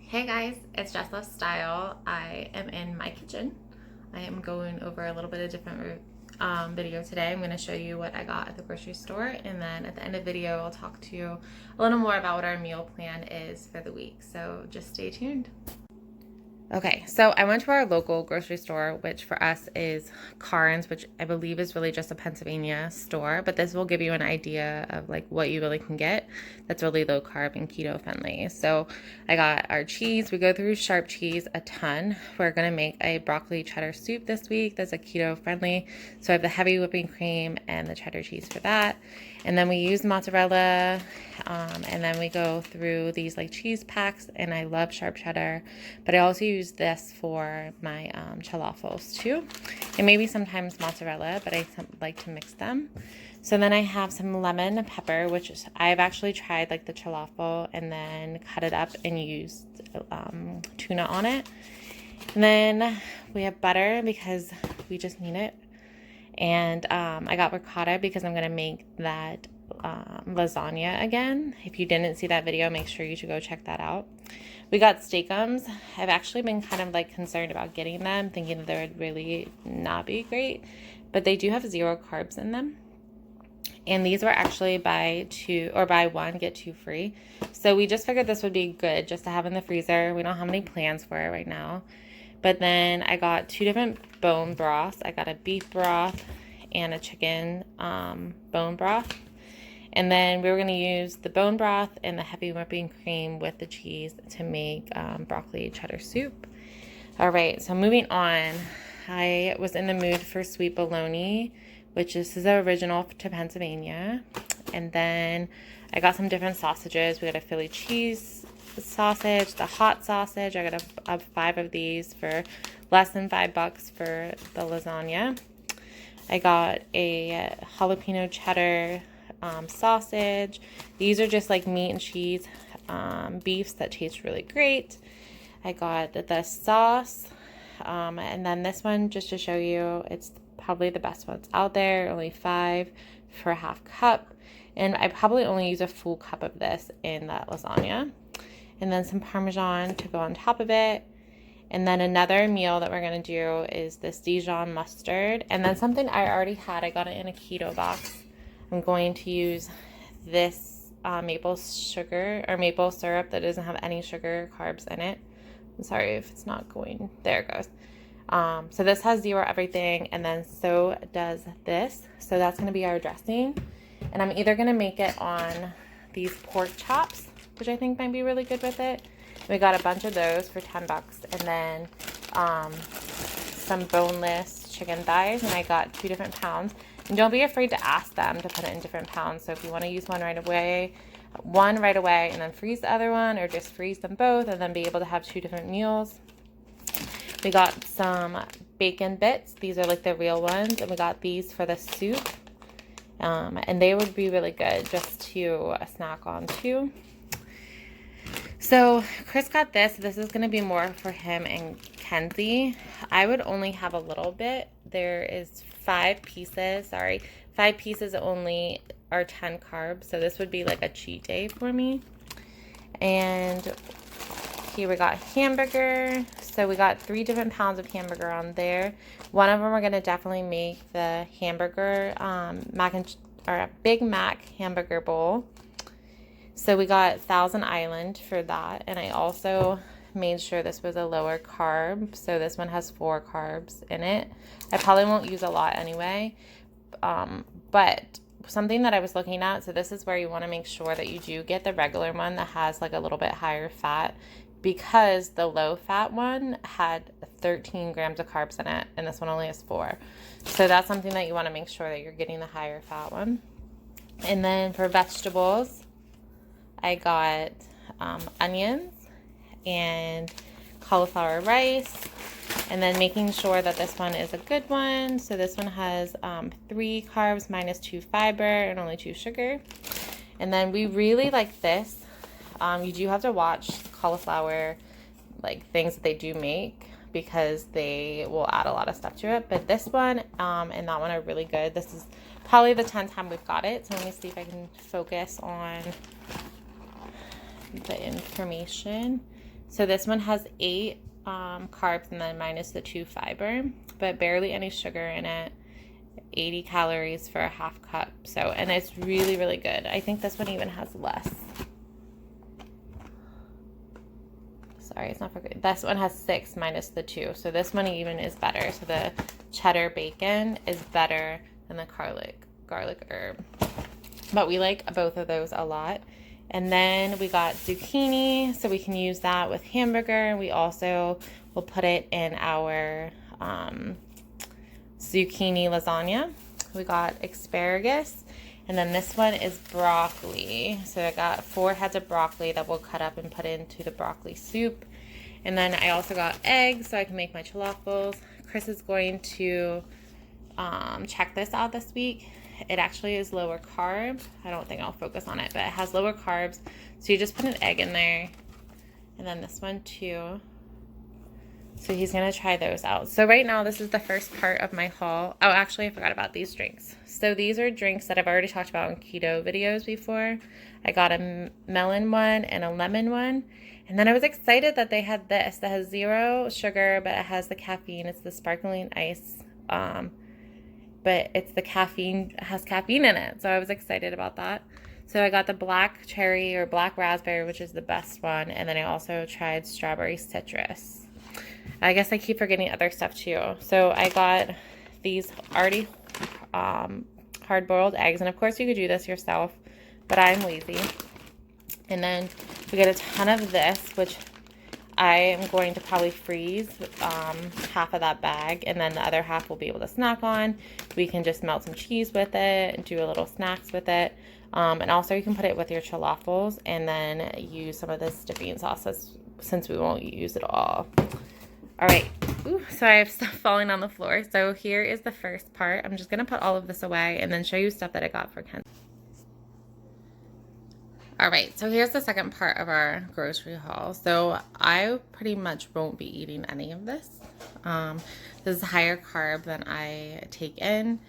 Hey guys, it's Jess Love Style. I am in my kitchen. I am going over a little bit of different video today. I'm going to show you what I got at the grocery store, and then at the end of the video I'll talk to you a little more about what our meal plan is for the week. So just stay tuned. Okay, so I went to our local grocery store, which for us is Carnes, which I believe is really just a Pennsylvania store, but this will give you an idea of like what you really can get that's really low carb and keto friendly. So I got our cheese. We go through sharp cheese a ton. We're gonna make a broccoli cheddar soup this week that's a keto friendly. So I have the heavy whipping cream and the cheddar cheese for that. And then we use mozzarella, and then we go through these like cheese packs, and I love sharp cheddar, but I also use this for my falafels too, and maybe sometimes mozzarella, but I like to mix them. So then I have some lemon pepper, which is, I've actually tried like the falafel and then cut it up and used tuna on it. And then we have butter because we just need it. And I got ricotta because I'm going to make that lasagna again. If you didn't see that video, make sure you should go check that out. We got steakums. I've actually been kind of like concerned about getting them, thinking that they would really not be great, but they do have 0 carbs in them. And these were actually buy one, get 2 free. So we just figured this would be good just to have in the freezer. We don't have any plans for it right now. But then I got 2 different bone broths. I got a beef broth and a chicken bone broth. And then we were going to use the bone broth and the heavy whipping cream with the cheese to make broccoli cheddar soup. All right, so moving on. I was in the mood for sweet bologna, which is the original to Pennsylvania. And then I got some different sausages. We got a Philly cheese sausage, the hot sausage. I got a 5 of these for less than $5 for the lasagna. I got a jalapeno cheddar sausage. These are just like meat and cheese beefs that taste really great. I got the sauce, and then this one, just to show you, it's probably the best ones out there. Only 5 for a half cup, and I probably only use a full cup of this in that lasagna. And then some Parmesan to go on top of it. And then another meal that we're going to do is this Dijon mustard. And then something I already had, I got it in a keto box. I'm going to use this maple sugar or maple syrup that doesn't have any sugar carbs in it. I'm sorry if it's not going. There it goes. So this has 0 everything, and then so does this. So that's going to be our dressing. And I'm either going to make it on these pork chops, which I think might be really good with it. We got a bunch of those for $10, and then some boneless chicken thighs, and I got 2 different pounds. And don't be afraid to ask them to put it in different pounds. So if you want to use one right away, and then freeze the other one, or just freeze them both and then be able to have 2 different meals. We got some bacon bits. These are like the real ones, and we got these for the soup. And they would be really good just to snack on too. So Chris got this. This is going to be more for him and Kenzie. I would only have a little bit. There is 5 pieces. Sorry, 5 pieces only are 10 carbs. So this would be like a cheat day for me. And here we got hamburger. So we got 3 different pounds of hamburger on there. One of them we're going to definitely make the hamburger Big Mac hamburger bowl. So we got Thousand Island for that, and I also made sure this was a lower carb. So this one has 4 carbs in it. I probably won't use a lot anyway, but something that I was looking at, so this is where you want to make sure that you do get the regular one that has like a little bit higher fat, because the low fat one had 13 grams of carbs in it, and this one only has 4. So that's something that you want to make sure that you're getting the higher fat one. And then for vegetables, I got onions and cauliflower rice, and then making sure that this one is a good one. So this one has 3 carbs minus 2 fiber and only 2 sugar. And then we really like this. You do have to watch cauliflower like things that they do make, because they will add a lot of stuff to it. But this one and that one are really good. This is probably the 10th time we've got it. So let me see if I can focus on the information. So this one has 8 carbs and then minus the 2 fiber, but barely any sugar in it. 80 calories for a half cup. So, and it's really, really good. I think this one even has less. Sorry, it's not for good. This one has 6 minus the 2. So this one even is better. So the cheddar bacon is better than the garlic herb. But we like both of those a lot. And then we got zucchini, so we can use that with hamburger. We also will put it in our zucchini lasagna. We got asparagus, and then this one is broccoli. So I got 4 heads of broccoli that we'll cut up and put into the broccoli soup. And then I also got eggs so I can make my falafels. Chris is going to check this out this week. It actually is lower carb. I don't think I'll focus on it, but it has lower carbs. So you just put an egg in there, and then this one too. So he's going to try those out. So right now, this is the first part of my haul. Oh, actually, I forgot about these drinks. So these are drinks that I've already talked about in keto videos before. I got a melon one and a lemon one. And then I was excited that they had this that has 0 sugar, but it has the caffeine. It's the sparkling ice. But it's the caffeine, it has caffeine in it. So I was excited about that. So I got the black cherry or black raspberry, which is the best one. And then I also tried strawberry citrus. I guess I keep forgetting other stuff too. So I got these already hard-boiled eggs. And of course you could do this yourself, but I'm lazy. And then we get a ton of this, which I am going to probably freeze half of that bag, and then the other half we'll be able to snack on. We can just melt some cheese with it and do a little snacks with it. And also you can put it with your falafels and then use some of this dipping sauces since we won't use it all. All right. Ooh, so I have stuff falling on the floor. So here is the first part. I'm just going to put all of this away and then show you stuff that I got for Ken. All right, so here's the second part of our grocery haul. So I pretty much won't be eating any of this. This is higher carb than I take in,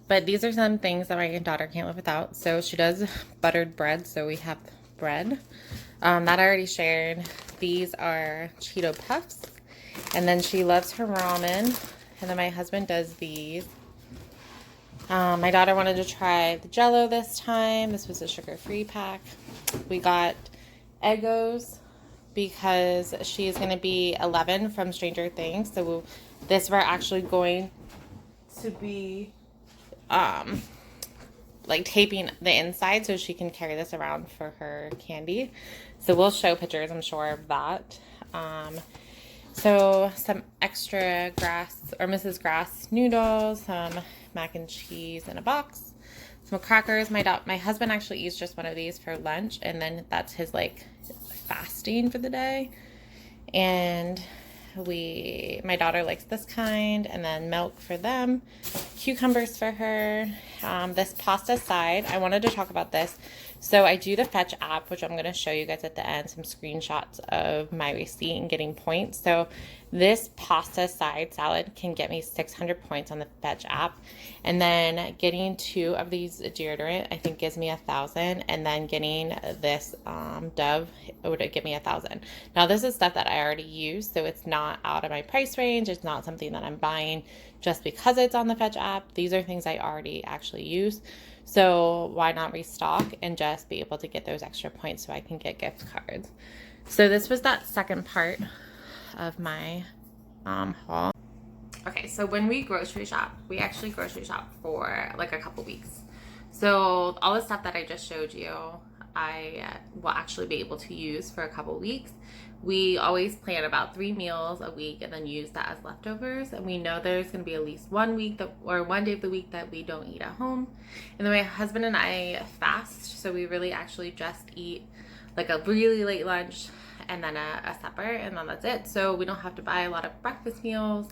but these are some things that my daughter can't live without. So she does buttered bread, so we have bread. That I already shared. These are Cheeto Puffs, and then she loves her ramen, and then my husband does these. My daughter wanted to try the Jell-O this time. This was a sugar-free pack. We got Eggos because she is going to be 11 from Stranger Things. So this we're actually going to be like taping the inside so she can carry this around for her candy. So we'll show pictures, I'm sure, of that. So some extra Grass or Mrs. Grass noodles, some mac and cheese in a box, some crackers. My husband actually eats just one of these for lunch, and then that's his like fasting for the day. And my daughter likes this kind, and then milk for them, cucumbers for her. This pasta side, I wanted to talk about this. So I do the Fetch app, which I'm going to show you guys at the end, some screenshots of my receipt and getting points. So this pasta side salad can get me 600 points on the Fetch app. And then getting 2 of these deodorant, I think gives me 1,000. And then getting this Dove, it would give me 1,000. Now this is stuff that I already use, so it's not out of my price range. It's not something that I'm buying just because it's on the Fetch app. These are things I already actually use. So why not restock and just be able to get those extra points so I can get gift cards. So this was that second part of my haul. Okay, so when we grocery shop, we actually grocery shop for like a couple weeks. So all the stuff that I just showed you, I will actually be able to use for a couple weeks. We always plan about 3 meals a week and then use that as leftovers. And we know there's going to be at least one day of the week that we don't eat at home. And then my husband and I fast, so we really actually just eat like a really late lunch and then a supper, and then that's it. So we don't have to buy a lot of breakfast meals,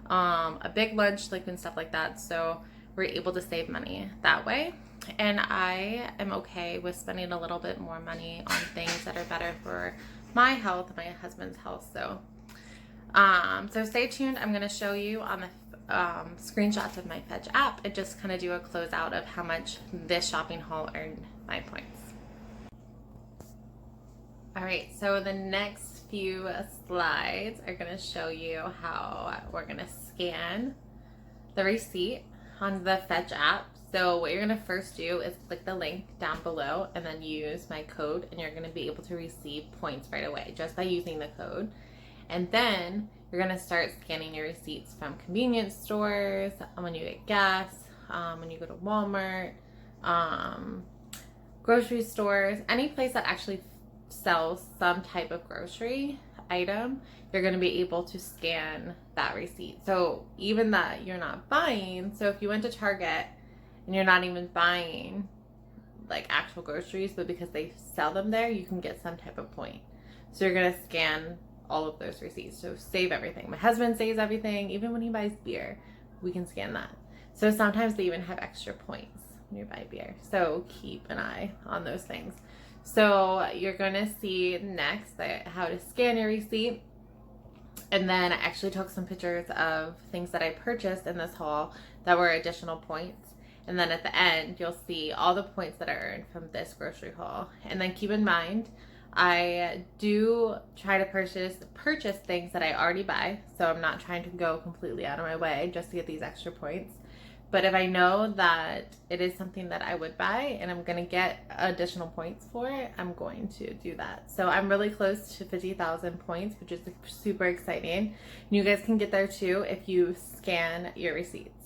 a big lunch, like and stuff like that. So we're able to save money that way. And I am okay with spending a little bit more money on things that are better for my health and my husband's health. So so stay tuned. I'm going to show you on the screenshots of my Fetch app and just kind of do a closeout of how much this shopping haul earned my points. All right, so the next few slides are going to show you how we're going to scan the receipt on the Fetch app. So what you're going to first do is click the link down below and then use my code, and you're going to be able to receive points right away just by using the code. And then you're going to start scanning your receipts from convenience stores, when you get gas, when you go to Walmart, grocery stores, any place that actually sells some type of grocery item, you're going to be able to scan that receipt. So even that you're not buying, so if you went to Target and you're not even buying like actual groceries, but because they sell them there, you can get some type of point. So you're going to scan all of those receipts. So save everything. My husband saves everything. Even when he buys beer, we can scan that. So sometimes they even have extra points when you buy beer. So keep an eye on those things. So you're going to see next how to scan your receipt. And then I actually took some pictures of things that I purchased in this haul that were additional points. And then at the end, you'll see all the points that I earned from this grocery haul. And then keep in mind, I do try to purchase things that I already buy. So I'm not trying to go completely out of my way just to get these extra points. But if I know that it is something that I would buy and I'm going to get additional points for it, I'm going to do that. So I'm really close to 50,000 points, which is super exciting. And you guys can get there too if you scan your receipts.